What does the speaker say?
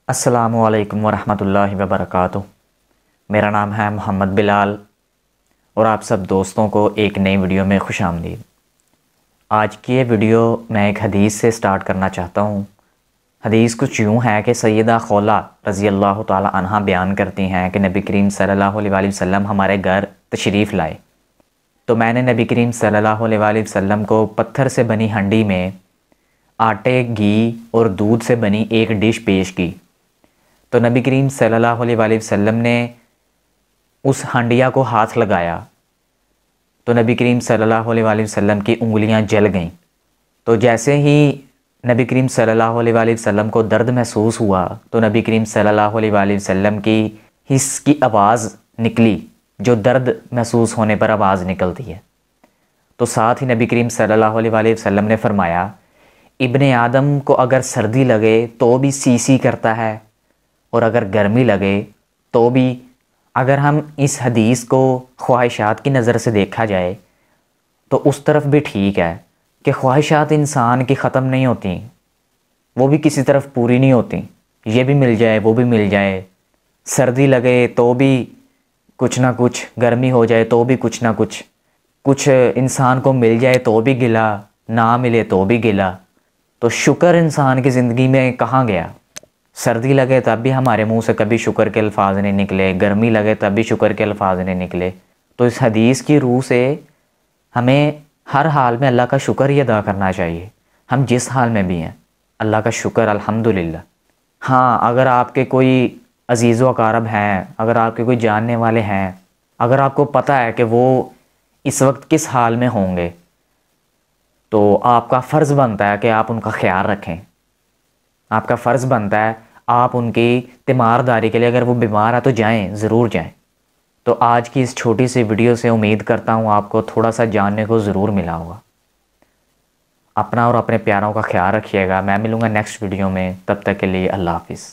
अस्सलामुअलैकुम वरहमतुल्लाहि वबरकातुहू। मेरा नाम है मोहम्मद बिलाल और आप सब दोस्तों को एक नई वीडियो में खुशामदीद। आज की ये वीडियो मैं एक हदीस से स्टार्ट करना चाहता हूँ। हदीस कुछ यूँ है कि सैयदा खौला रज़ी अल्लाह ताला अन्हा बयान करती हैं कि नबी करीम सल्लल्लाहु अलैहि वसल्लम हमारे घर तशरीफ़ लाए, तो मैंने नबी करीम सल्लल्लाहु अलैहि वसल्लम को पत्थर से बनी हंडी में आटे, घी और दूध से बनी एक डिश पेश की। तो नबी करीम सल्लल्लाहु अलैहि वसल्लम ने उस हंडिया को हाथ लगाया तो नबी करीम सल्लल्लाहु अलैहि वसल्लम की उंगलियां जल गईं। तो जैसे ही नबी करीम सल्लल्लाहु अलैहि वसल्लम को दर्द महसूस हुआ तो नबी करीम सल्लल्लाहु अलैहि वसल्लम की हिस्स की आवाज़ निकली, जो दर्द महसूस होने पर आवाज़ निकलती है। तो साथ ही नबी करीम सल्लल्लाहु अलैहि वसल्लम ने फरमाया, इब्ने आदम को अगर सर्दी लगे तो भी सी करता है और अगर गर्मी लगे तो भी। अगर हम इस हदीस को ख्वाहिशात की नज़र से देखा जाए तो उस तरफ भी ठीक है कि ख्वाहिशात इंसान की ख़त्म नहीं होती, वो भी किसी तरफ पूरी नहीं होती। ये भी मिल जाए, वो भी मिल जाए, सर्दी लगे तो भी कुछ ना कुछ, गर्मी हो जाए तो भी कुछ ना कुछ, कुछ इंसान को मिल जाए तो भी गिला, ना मिले तो भी गिला। तो शुक्र इंसान की ज़िंदगी में कहाँ गया? सर्दी लगे तब भी हमारे मुंह से कभी शुक्र के अल्फाज नहीं निकले, गर्मी लगे तब भी शुक्र के अल्फाज नहीं निकले। तो इस हदीस की रूह से हमें हर हाल में अल्लाह का शुक्र ही अदा करना चाहिए। हम जिस हाल में भी हैं, अल्लाह का शुक्र, अल्हम्दुलिल्लाह। हाँ, अगर आपके कोई अजीज़ व अकारब हैं, अगर आपके कोई जानने वाले हैं, अगर आपको पता है कि वो इस वक्त किस हाल में होंगे, तो आपका फ़र्ज़ बनता है कि आप उनका ख्याल रखें। आपका फ़र्ज़ बनता है आप उनकी तीमारदारी के लिए, अगर वो बीमार है तो जाएं, ज़रूर जाएं। तो आज की इस छोटी सी वीडियो से उम्मीद करता हूँ आपको थोड़ा सा जानने को ज़रूर मिला होगा। अपना और अपने प्यारों का ख्याल रखिएगा। मैं मिलूँगा नेक्स्ट वीडियो में, तब तक के लिए अल्लाह हाफ़िज़।